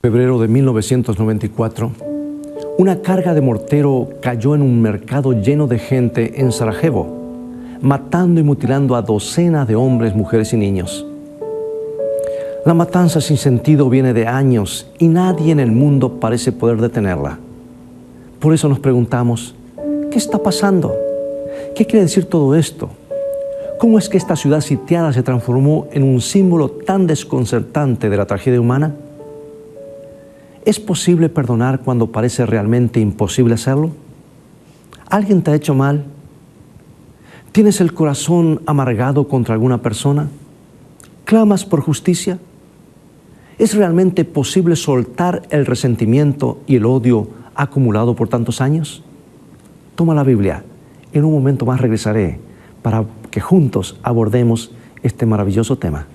Febrero de 1994, una carga de mortero cayó en un mercado lleno de gente en Sarajevo, matando y mutilando a docenas de hombres, mujeres y niños. La matanza sin sentido viene de años y nadie en el mundo parece poder detenerla. Por eso nos preguntamos, ¿qué está pasando? ¿Qué quiere decir todo esto? ¿Cómo es que esta ciudad sitiada se transformó en un símbolo tan desconcertante de la tragedia humana? ¿Es posible perdonar cuando parece realmente imposible hacerlo? ¿Alguien te ha hecho mal? ¿Tienes el corazón amargado contra alguna persona? ¿Clamas por justicia? ¿Es realmente posible soltar el resentimiento y el odio acumulado por tantos años? Toma la Biblia. En un momento más regresaré para que juntos abordemos este maravilloso tema.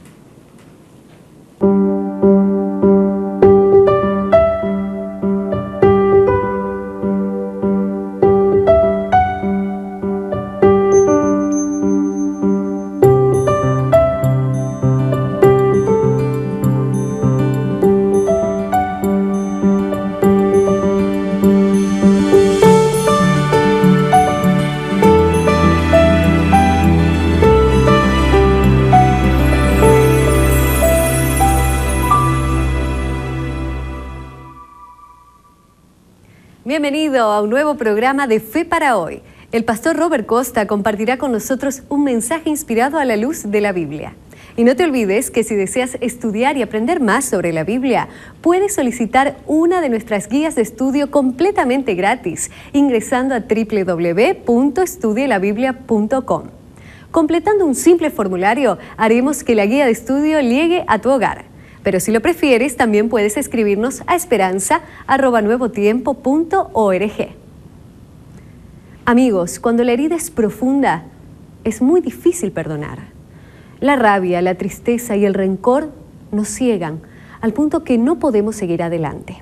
Bienvenido a un nuevo programa de Fe para Hoy. El pastor Robert Costa compartirá con nosotros un mensaje inspirado a la luz de la Biblia. Y no te olvides que si deseas estudiar y aprender más sobre la Biblia, puedes solicitar una de nuestras guías de estudio completamente gratis, ingresando a www.estudielabiblia.com. Completando un simple formulario, haremos que la guía de estudio llegue a tu hogar. Pero si lo prefieres, también puedes escribirnos a esperanza@nuevotiempo.org. Amigos, cuando la herida es profunda, es muy difícil perdonar. La rabia, la tristeza y el rencor nos ciegan al punto que no podemos seguir adelante.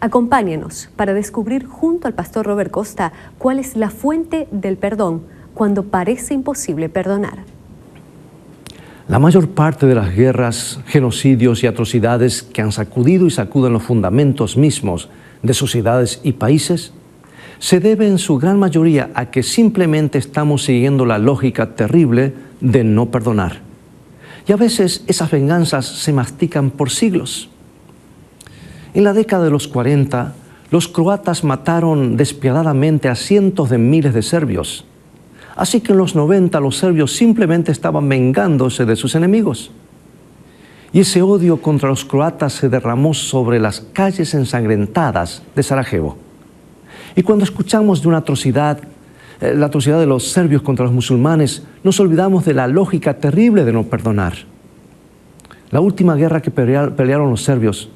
Acompáñanos para descubrir junto al pastor Robert Costa cuál es la fuente del perdón cuando parece imposible perdonar. La mayor parte de las guerras, genocidios y atrocidades que han sacudido y sacuden los fundamentos mismos de sociedades y países se debe en su gran mayoría a que simplemente estamos siguiendo la lógica terrible de no perdonar. Y a veces esas venganzas se mastican por siglos. En la década de los 40, los croatas mataron despiadadamente a cientos de miles de serbios. Así que en los 90 los serbios simplemente estaban vengándose de sus enemigos. Y ese odio contra los croatas se derramó sobre las calles ensangrentadas de Sarajevo. Y cuando escuchamos de una atrocidad, la atrocidad de los serbios contra los musulmanes, nos olvidamos de la lógica terrible de no perdonar. La última guerra que pelearon los serbios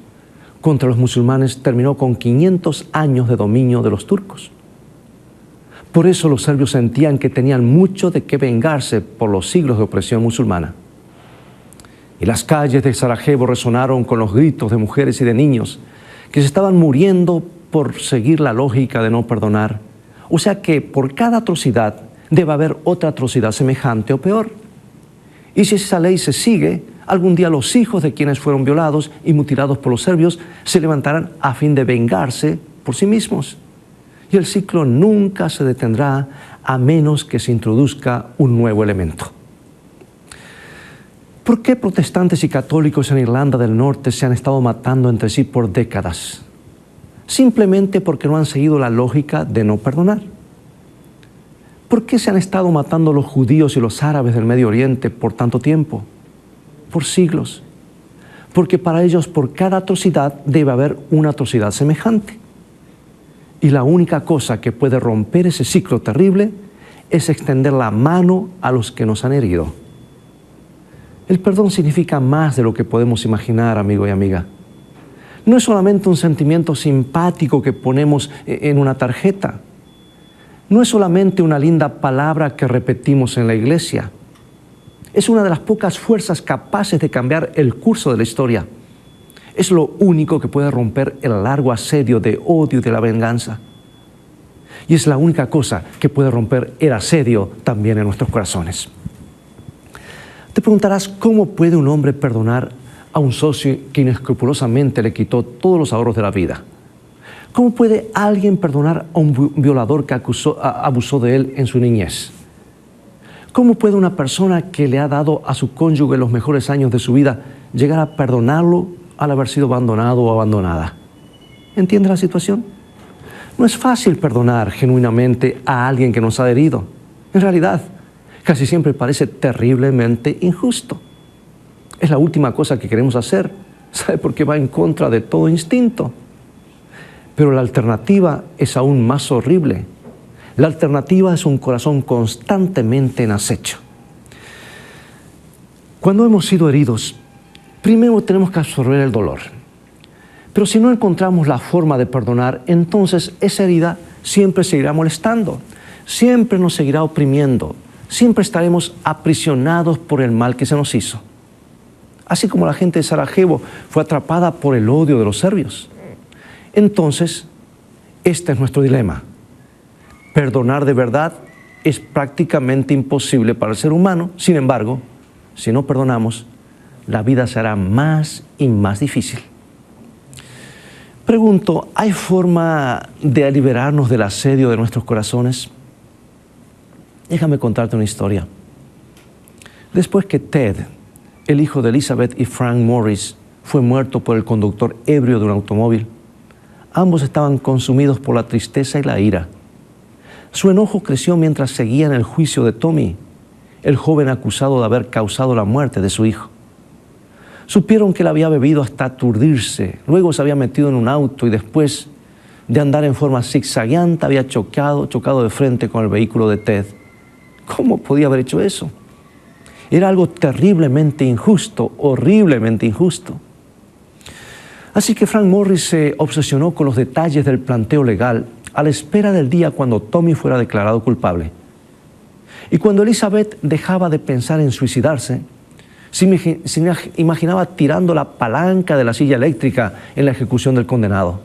contra los musulmanes terminó con 500 años de dominio de los turcos. Por eso los serbios sentían que tenían mucho de qué vengarse por los siglos de opresión musulmana. Y las calles de Sarajevo resonaron con los gritos de mujeres y de niños que se estaban muriendo por seguir la lógica de no perdonar. O sea que por cada atrocidad debe haber otra atrocidad semejante o peor. Y si esa ley se sigue, algún día los hijos de quienes fueron violados y mutilados por los serbios se levantarán a fin de vengarse por sí mismos. Y el ciclo nunca se detendrá a menos que se introduzca un nuevo elemento. ¿Por qué protestantes y católicos en Irlanda del Norte se han estado matando entre sí por décadas? Simplemente porque no han seguido la lógica de no perdonar. ¿Por qué se han estado matando los judíos y los árabes del Medio Oriente por tanto tiempo? Por siglos. Porque para ellos por cada atrocidad debe haber una atrocidad semejante. Y la única cosa que puede romper ese ciclo terrible es extender la mano a los que nos han herido. El perdón significa más de lo que podemos imaginar, amigo y amiga. No es solamente un sentimiento simpático que ponemos en una tarjeta. No es solamente una linda palabra que repetimos en la iglesia. Es una de las pocas fuerzas capaces de cambiar el curso de la historia. Es lo único que puede romper el largo asedio de odio y de la venganza. Y es la única cosa que puede romper el asedio también en nuestros corazones. Te preguntarás, ¿cómo puede un hombre perdonar a un socio que inescrupulosamente le quitó todos los ahorros de la vida? ¿Cómo puede alguien perdonar a un violador que abusó de él en su niñez? ¿Cómo puede una persona que le ha dado a su cónyuge los mejores años de su vida llegar a perdonarlo al haber sido abandonado o abandonada? ¿Entiende la situación? No es fácil perdonar genuinamente a alguien que nos ha herido. En realidad, casi siempre parece terriblemente injusto. Es la última cosa que queremos hacer. ¿Sabe por qué? Va en contra de todo instinto. Pero la alternativa es aún más horrible. La alternativa es un corazón constantemente en acecho. Cuando hemos sido heridos, primero tenemos que absorber el dolor. Pero si no encontramos la forma de perdonar, entonces esa herida siempre seguirá molestando, siempre nos seguirá oprimiendo, siempre estaremos aprisionados por el mal que se nos hizo. Así como la gente de Sarajevo fue atrapada por el odio de los serbios. Entonces, este es nuestro dilema. Perdonar de verdad es prácticamente imposible para el ser humano. Sin embargo, si no perdonamos, la vida será más y más difícil. Pregunto, ¿hay forma de liberarnos del asedio de nuestros corazones? Déjame contarte una historia. Después que Ted, el hijo de Elizabeth y Frank Morris, fue muerto por el conductor ebrio de un automóvil, ambos estaban consumidos por la tristeza y la ira. Su enojo creció mientras seguían el juicio de Tommy, el joven acusado de haber causado la muerte de su hijo. Supieron que él había bebido hasta aturdirse, luego se había metido en un auto y después de andar en forma zigzagueante había chocado de frente con el vehículo de Ted. ¿Cómo podía haber hecho eso? Era algo terriblemente injusto, horriblemente injusto. Así que Frank Morris se obsesionó con los detalles del planteo legal a la espera del día cuando Tommy fuera declarado culpable. Y cuando Elizabeth dejaba de pensar en suicidarse, se imaginaba tirando la palanca de la silla eléctrica en la ejecución del condenado.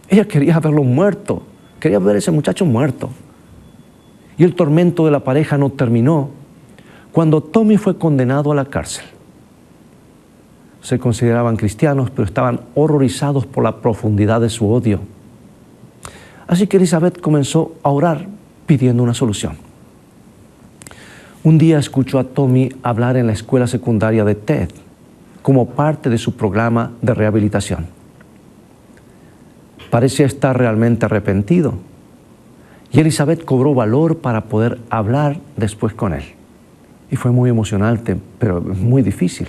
Ella quería verlo muerto, quería ver a ese muchacho muerto. Y el tormento de la pareja no terminó cuando Tommy fue condenado a la cárcel. Se consideraban cristianos, pero estaban horrorizados por la profundidad de su odio. Así que Elizabeth comenzó a orar pidiendo una solución. Un día escuchó a Tommy hablar en la escuela secundaria de Ted como parte de su programa de rehabilitación. Parecía estar realmente arrepentido y Elizabeth cobró valor para poder hablar después con él. Y fue muy emocionante, pero muy difícil.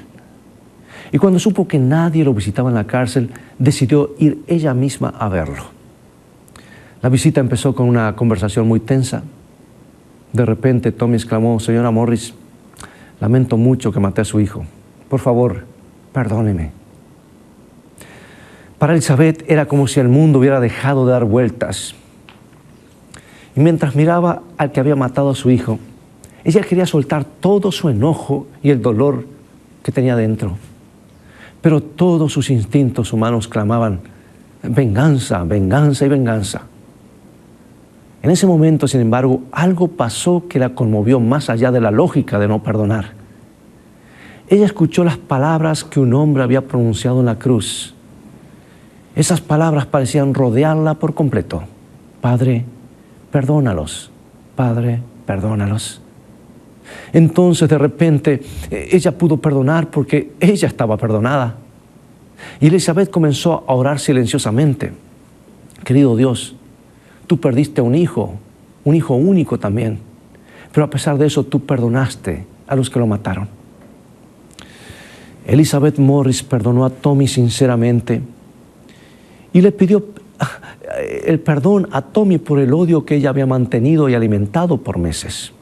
Y cuando supo que nadie lo visitaba en la cárcel, decidió ir ella misma a verlo. La visita empezó con una conversación muy tensa. De repente, Tommy exclamó: «Señora Morris, lamento mucho que maté a su hijo. Por favor, perdóneme». Para Elizabeth era como si el mundo hubiera dejado de dar vueltas. Y mientras miraba al que había matado a su hijo, ella quería soltar todo su enojo y el dolor que tenía dentro. Pero todos sus instintos humanos clamaban: venganza, venganza y venganza. En ese momento, sin embargo, algo pasó que la conmovió más allá de la lógica de no perdonar. Ella escuchó las palabras que un hombre había pronunciado en la cruz. Esas palabras parecían rodearla por completo. Padre, perdónalos. Padre, perdónalos. Entonces, de repente, ella pudo perdonar porque ella estaba perdonada. Y Elizabeth comenzó a orar silenciosamente. Querido Dios, tú perdiste a un hijo único también, pero a pesar de eso tú perdonaste a los que lo mataron. Elizabeth Morris perdonó a Tommy sinceramente y le pidió el perdón a Tommy por el odio que ella había mantenido y alimentado por meses.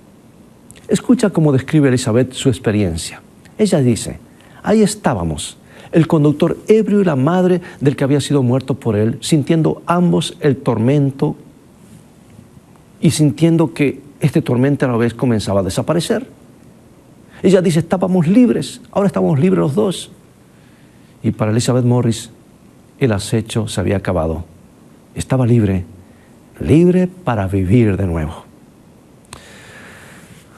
Escucha cómo describe Elizabeth su experiencia. Ella dice: ahí estábamos, el conductor ebrio y la madre del que había sido muerto por él, sintiendo ambos el tormento y sintiendo que este tormento a la vez comenzaba a desaparecer. Ella dice: estábamos libres, ahora estamos libres los dos. Y para Elizabeth Morris, el acecho se había acabado. Estaba libre, libre para vivir de nuevo.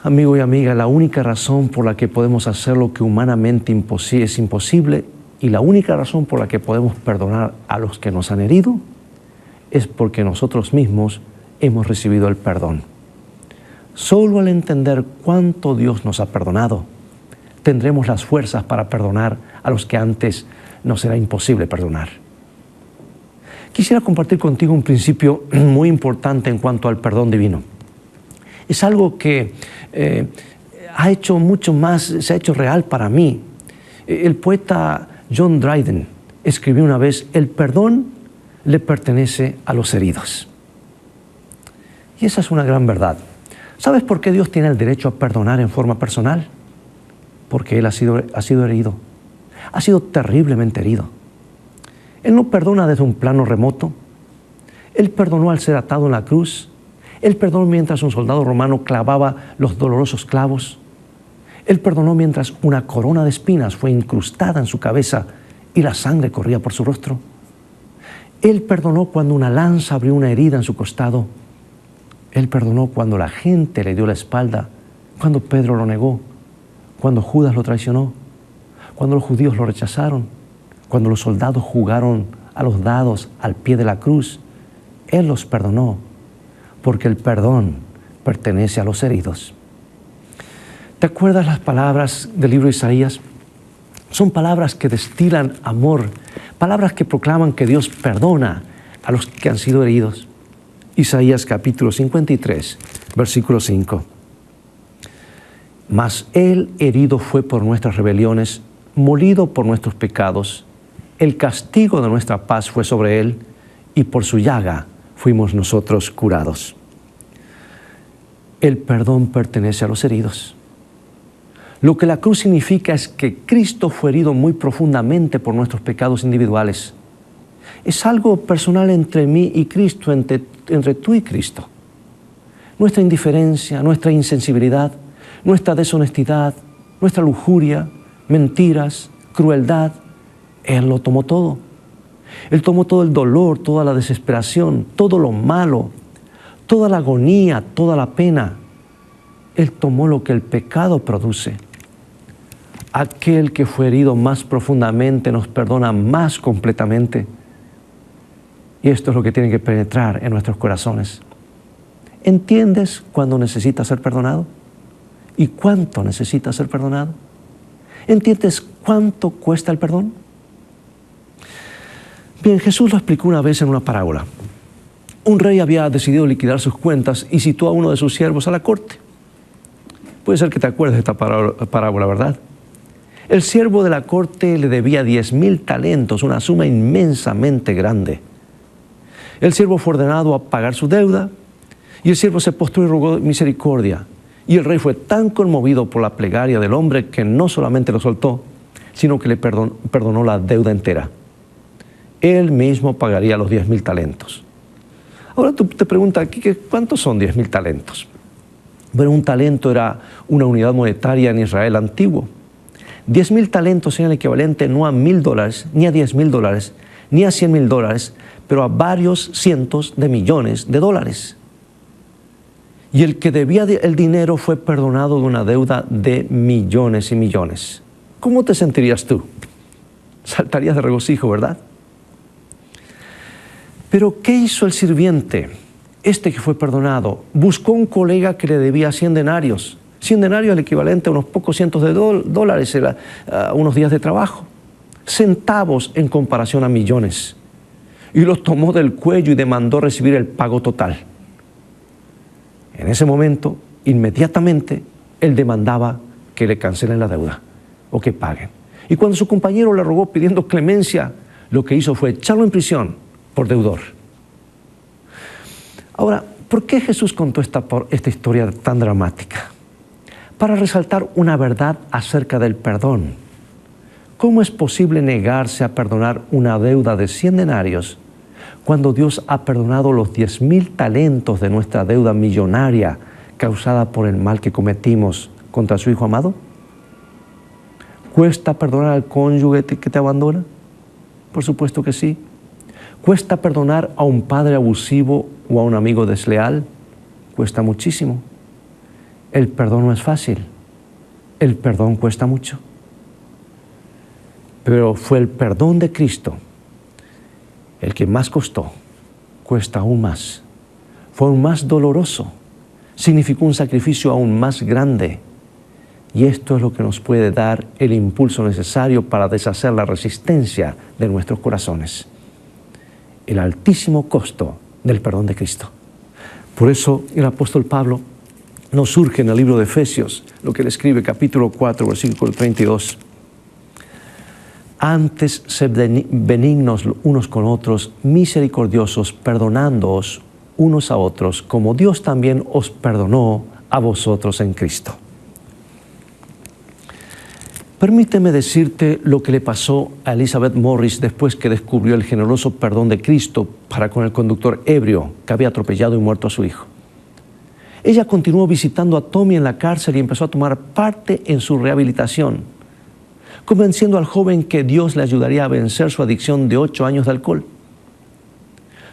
Amigo y amiga, la única razón por la que podemos hacer lo que humanamente es imposible y la única razón por la que podemos perdonar a los que nos han herido es porque nosotros mismos hemos recibido el perdón. Solo al entender cuánto Dios nos ha perdonado, tendremos las fuerzas para perdonar a los que antes nos era imposible perdonar. Quisiera compartir contigo un principio muy importante en cuanto al perdón divino. Es algo que ha hecho mucho más, se ha hecho real para mí. El poeta John Dryden escribió una vez: el perdón le pertenece a los heridos. Y esa es una gran verdad. ¿Sabes por qué Dios tiene el derecho a perdonar en forma personal? Porque Él ha sido herido. Ha sido terriblemente herido. Él no perdona desde un plano remoto. Él perdonó al ser atado en la cruz. Él perdonó mientras un soldado romano clavaba los dolorosos clavos. Él perdonó mientras una corona de espinas fue incrustada en su cabeza y la sangre corría por su rostro. Él perdonó cuando una lanza abrió una herida en su costado. Él perdonó cuando la gente le dio la espalda, cuando Pedro lo negó, cuando Judas lo traicionó, cuando los judíos lo rechazaron, cuando los soldados jugaron a los dados al pie de la cruz. Él los perdonó, porque el perdón pertenece a los heridos. ¿Te acuerdas las palabras del libro de Isaías? Son palabras que destilan amor, palabras que proclaman que Dios perdona a los que han sido heridos. Isaías capítulo 53, versículo 5. Mas Él herido fue por nuestras rebeliones, molido por nuestros pecados. El castigo de nuestra paz fue sobre Él, y por su llaga fuimos nosotros curados. El perdón pertenece a los heridos. Lo que la cruz significa es que Cristo fue herido muy profundamente por nuestros pecados individuales. Es algo personal entre mí y Cristo, entre tú y Cristo. Nuestra indiferencia, nuestra insensibilidad, nuestra deshonestidad, nuestra lujuria, mentiras, crueldad, Él lo tomó todo. Él tomó todo el dolor, toda la desesperación, todo lo malo, toda la agonía, toda la pena. Él tomó lo que el pecado produce. Aquel que fue herido más profundamente nos perdona más completamente. Y esto es lo que tiene que penetrar en nuestros corazones. ¿Entiendes cuándo necesitas ser perdonado? ¿Y cuánto necesitas ser perdonado? ¿Entiendes cuánto cuesta el perdón? Bien, Jesús lo explicó una vez en una parábola. Un rey había decidido liquidar sus cuentas y citó a uno de sus siervos a la corte. Puede ser que te acuerdes de esta parábola, ¿verdad? El siervo de la corte le debía 10,000 talentos, una suma inmensamente grande. El siervo fue ordenado a pagar su deuda y el siervo se postró y rogó misericordia. Y el rey fue tan conmovido por la plegaria del hombre que no solamente lo soltó, sino que le perdonó la deuda entera. Él mismo pagaría los 10,000 talentos. Ahora tú te preguntas, ¿cuántos son 10,000 talentos? Bueno, un talento era una unidad monetaria en Israel antiguo. 10,000 talentos eran el equivalente no a $1,000, ni a $10,000, ni a $100,000, pero a varios cientos de millones de dólares. Y el que debía el dinero fue perdonado de una deuda de millones y millones. ¿Cómo te sentirías tú? Saltarías de regocijo, ¿verdad? Pero ¿qué hizo el sirviente? Este que fue perdonado buscó un colega que le debía 100 denarios. 100 denarios es el equivalente a unos pocos cientos de dólares, era unos días de trabajo. Centavos en comparación a millones. Y los tomó del cuello y demandó recibir el pago total. En ese momento, inmediatamente, él demandaba que le cancelen la deuda o que paguen. Y cuando su compañero le rogó pidiendo clemencia, lo que hizo fue echarlo en prisión por deudor. Ahora, ¿por qué Jesús contó esta historia tan dramática? Para resaltar una verdad acerca del perdón. ¿Cómo es posible negarse a perdonar una deuda de 100 denarios cuando Dios ha perdonado los 10,000 talentos de nuestra deuda millonaria causada por el mal que cometimos contra su Hijo amado? ¿Cuesta perdonar al cónyuge que te abandona? Por supuesto que sí. ¿Cuesta perdonar a un padre abusivo o a un amigo desleal? Cuesta muchísimo. El perdón no es fácil. El perdón cuesta mucho. Pero fue el perdón de Cristo el que más costó, cuesta aún más. Fue aún más doloroso, significó un sacrificio aún más grande. Y esto es lo que nos puede dar el impulso necesario para deshacer la resistencia de nuestros corazones. El altísimo costo del perdón de Cristo. Por eso el apóstol Pablo nos surge en el libro de Efesios, lo que él escribe, capítulo 4, versículo 32. Antes, sed benignos unos con otros, misericordiosos, perdonándoos unos a otros, como Dios también os perdonó a vosotros en Cristo. Permíteme decirte lo que le pasó a Elizabeth Morris después que descubrió el generoso perdón de Cristo para con el conductor ebrio que había atropellado y muerto a su hijo. Ella continuó visitando a Tommy en la cárcel y empezó a tomar parte en su rehabilitación, convenciendo al joven que Dios le ayudaría a vencer su adicción de 8 años de alcohol.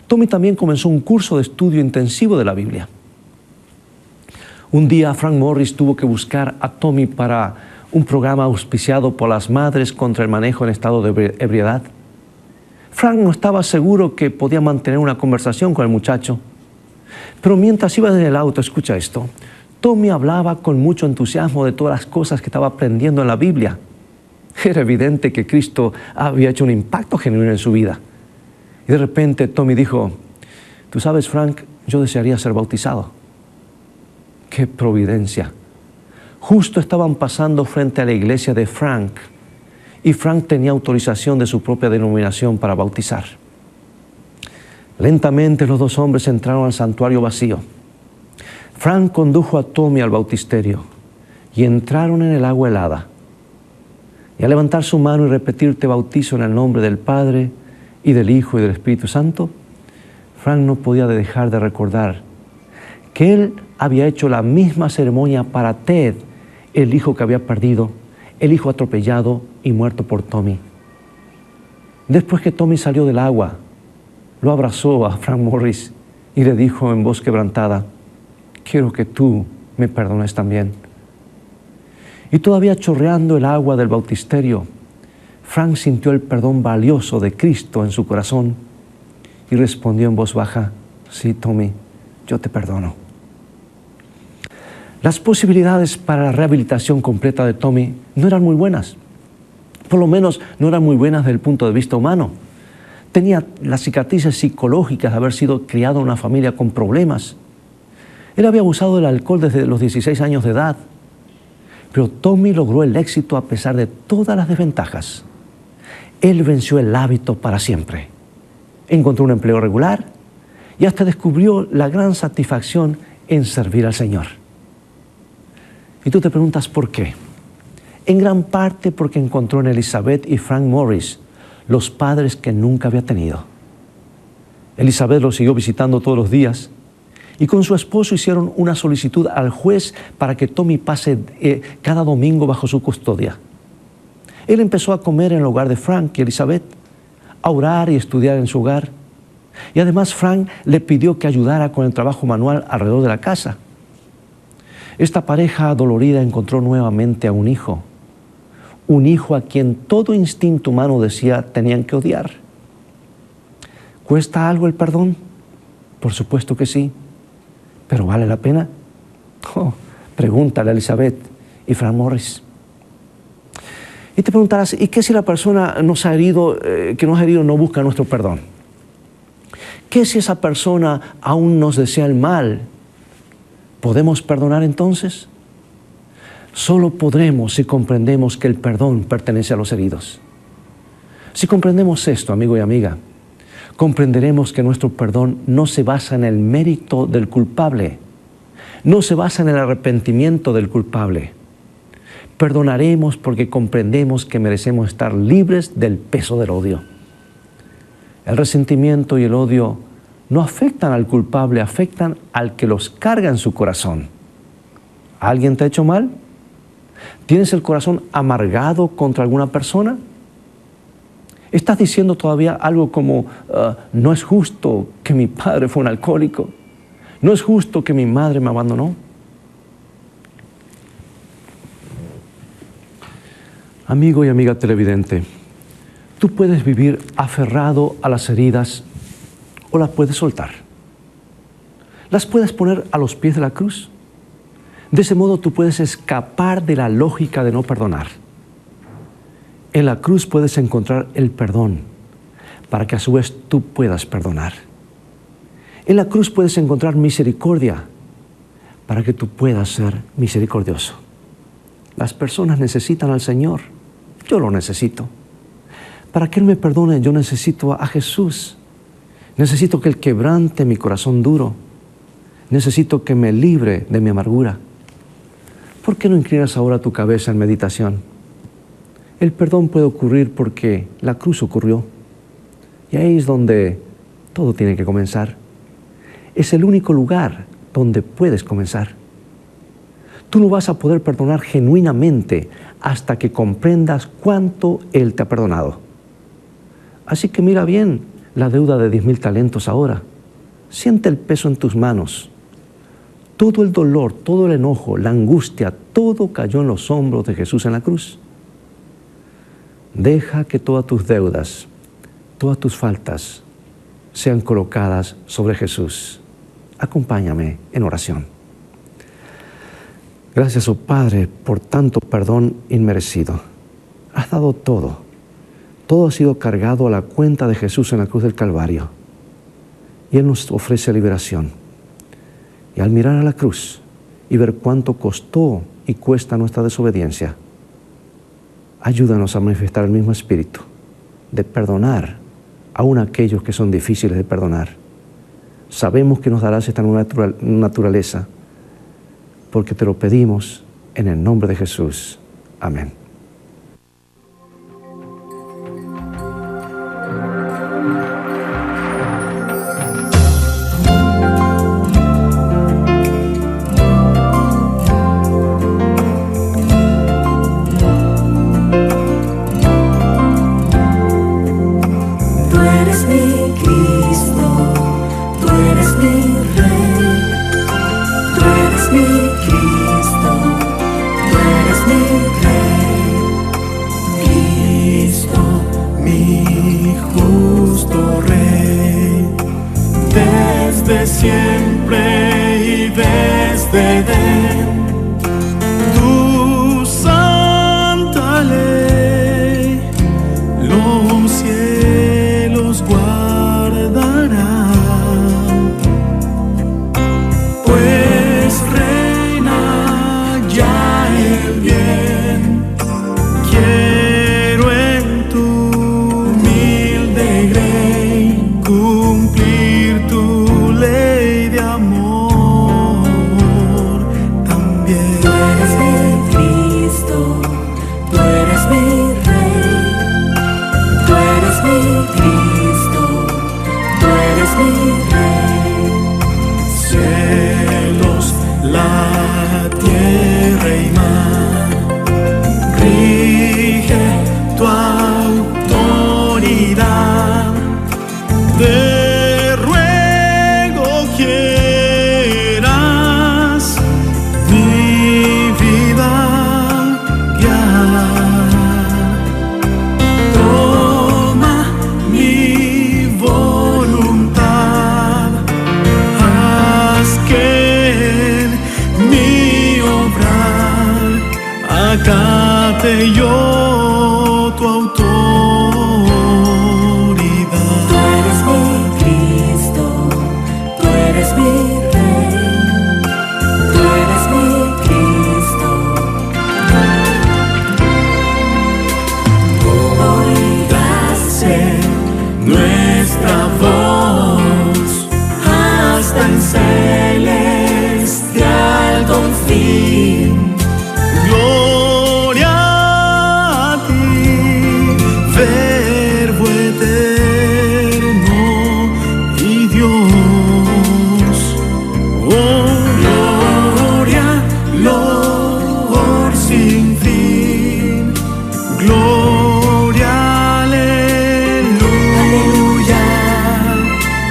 Tommy también comenzó un curso de estudio intensivo de la Biblia. Un día Frank Morris tuvo que buscar a Tommy para un programa auspiciado por las Madres contra el manejo en estado de ebriedad. Frank no estaba seguro que podía mantener una conversación con el muchacho, pero mientras iba en el auto, escucha esto, Tommy hablaba con mucho entusiasmo de todas las cosas que estaba aprendiendo en la Biblia. Era evidente que Cristo había hecho un impacto genuino en su vida. Y de repente Tommy dijo, tú sabes, Frank, yo desearía ser bautizado. ¡Qué providencia! Justo estaban pasando frente a la iglesia de Frank y Frank tenía autorización de su propia denominación para bautizar. Lentamente los dos hombres entraron al santuario vacío. Frank condujo a Tommy al bautisterio y entraron en el agua helada. Y al levantar su mano y repetir te bautizo en el nombre del Padre y del Hijo y del Espíritu Santo, Frank no podía dejar de recordar que él había hecho la misma ceremonia para Ted, el hijo que había perdido, el hijo atropellado y muerto por Tommy. Después que Tommy salió del agua, lo abrazó a Frank Morris y le dijo en voz quebrantada, quiero que tú me perdones también. Y todavía chorreando el agua del bautisterio, Frank sintió el perdón valioso de Cristo en su corazón y respondió en voz baja, sí, Tommy, yo te perdono. Las posibilidades para la rehabilitación completa de Tommy no eran muy buenas. Por lo menos no eran muy buenas desde el punto de vista humano. Tenía las cicatrices psicológicas de haber sido criado en una familia con problemas. Él había abusado del alcohol desde los 16 años de edad. Pero Tommy logró el éxito a pesar de todas las desventajas. Él venció el hábito para siempre. Encontró un empleo regular y hasta descubrió la gran satisfacción en servir al Señor. Y tú te preguntas ¿por qué? En gran parte porque encontró en Elizabeth y Frank Morris los padres que nunca había tenido. Elizabeth lo siguió visitando todos los días y con su esposo hicieron una solicitud al juez para que Tommy pase cada domingo bajo su custodia. Él empezó a comer en el hogar de Frank y Elizabeth, a orar y estudiar en su hogar. Y además Frank le pidió que ayudara con el trabajo manual alrededor de la casa. Esta pareja dolorida encontró nuevamente a un hijo a quien todo instinto humano decía tenían que odiar. ¿Cuesta algo el perdón? Por supuesto que sí. ¿Pero vale la pena? Pregúntale a Elizabeth y Frank Morris. Y te preguntarás, ¿y qué si la persona que nos ha herido no busca nuestro perdón? ¿Qué si esa persona aún nos desea el mal? ¿Podemos perdonar entonces? Solo podremos si comprendemos que el perdón pertenece a los heridos. Si comprendemos esto, amigo y amiga, comprenderemos que nuestro perdón no se basa en el mérito del culpable, no se basa en el arrepentimiento del culpable. Perdonaremos porque comprendemos que merecemos estar libres del peso del odio. El resentimiento y el odio no afectan al culpable, afectan al que los carga en su corazón. ¿Alguien te ha hecho mal? ¿Tienes el corazón amargado contra alguna persona? ¿Estás diciendo todavía algo como, no es justo que mi padre fue un alcohólico? ¿No es justo que mi madre me abandonó? Amigo y amiga televidente, Tú puedes vivir aferrado a las heridas o las puedes soltar. Las puedes poner a los pies de la cruz. De ese modo tú puedes escapar de la lógica de no perdonar. En la cruz puedes encontrar el perdón para que a su vez tú puedas perdonar. En la cruz puedes encontrar misericordia para que tú puedas ser misericordioso. Las personas necesitan al Señor. Yo lo necesito. Para que Él me perdone, yo necesito a Jesús. Necesito que Él quebrante mi corazón duro. Necesito que me libre de mi amargura. ¿Por qué no inclinas ahora tu cabeza en meditación? El perdón puede ocurrir porque la cruz ocurrió. Y ahí es donde todo tiene que comenzar. Es el único lugar donde puedes comenzar. Tú no vas a poder perdonar genuinamente hasta que comprendas cuánto Él te ha perdonado. Así que mira bien la deuda de 10,000 talentos ahora. Siente el peso en tus manos. Todo el dolor, todo el enojo, la angustia, todo cayó en los hombros de Jesús en la cruz. Deja que todas tus deudas, todas tus faltas sean colocadas sobre Jesús. Acompáñame en oración. Gracias, oh Padre, por tanto perdón inmerecido. Has dado todo. Todo ha sido cargado a la cuenta de Jesús en la cruz del Calvario. Y Él nos ofrece liberación. Y al mirar a la cruz y ver cuánto costó y cuesta nuestra desobediencia, ayúdanos a manifestar el mismo espíritu de perdonar aún aquellos que son difíciles de perdonar. Sabemos que nos darás esta nueva naturaleza porque te lo pedimos en el nombre de Jesús. Amén. Desde siempre y desde Edén, tu santa ley los cielos guardarán, pues reina ya el bien. Quiero en tu humilde grey cumplir tu ley de amor también. Tú eres mi Cristo, tú eres mi Rey. Tú eres mi Cristo, tú eres mi Rey. Cielos, la tierra y mar, rige tu autoridad. Te ruego quieras mi vida guiar. Toma mi voluntad, haz que en mi obrar acate yo tu autoridad. Tú eres mi Cristo, tú eres mi Rey. Tú eres mi Cristo. Oígase nuestra voz hasta el celestial confín. Gloria a ti, Verbo eterno y Dios. Oh, gloria, Lord sin fin. Gloria, aleluya.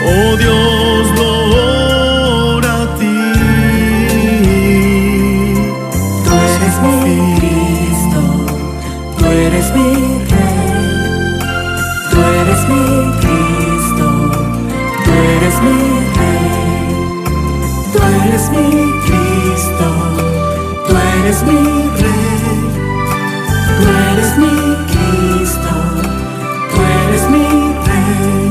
Oh Dios, gloria a ti. Tú eres mi Cristo, tú eres mi Rey. eres mi Rey, Tú eres mi Cristo, tú eres mi Rey.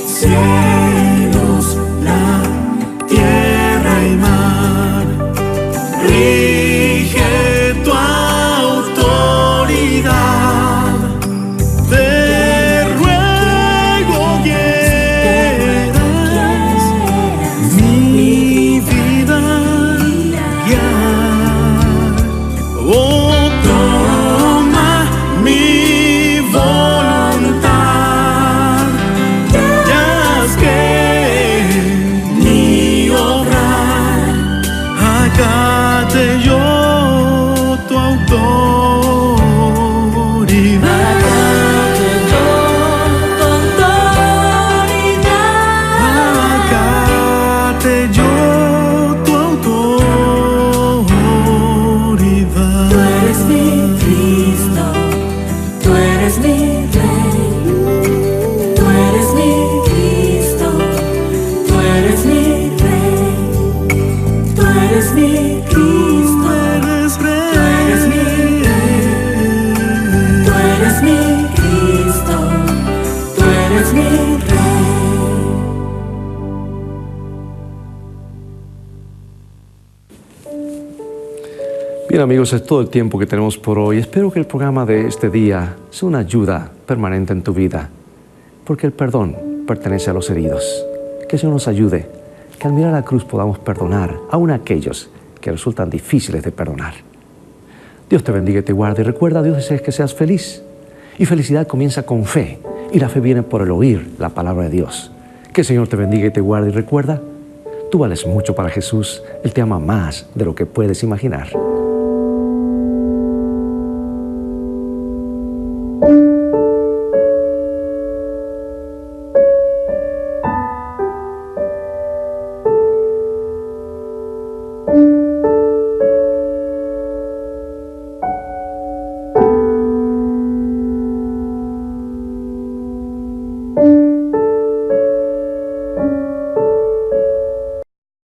cielos, la tierra y mar, rige tu autoridad. Te ruego quieras mi vida guiar. Oh, toma mi voluntad, ya es que mi obrar, acate yo tu autoridad. Acate yo tu autoridad. Tú eres mi Cristo, tú eres mi Rey. Tú eres mi Cristo, tú eres mi Rey. Tú eres mi Cristo, Eres tú eres mi Rey. Tú eres mi Cristo, tú eres mi Rey. Bien amigos, es todo el tiempo que tenemos por hoy. Espero que el programa de este día sea una ayuda permanente en tu vida, porque el perdón pertenece a los heridos. Que el Señor nos ayude, que al mirar la cruz podamos perdonar aún a aquellos que resultan difíciles de perdonar. Dios te bendiga y te guarde. Y recuerda, Dios desea que seas feliz. Y felicidad comienza con fe, y la fe viene por el oír la palabra de Dios. Que el Señor te bendiga y te guarde. Y recuerda, tú vales mucho para Jesús. Él te ama más de lo que puedes imaginar.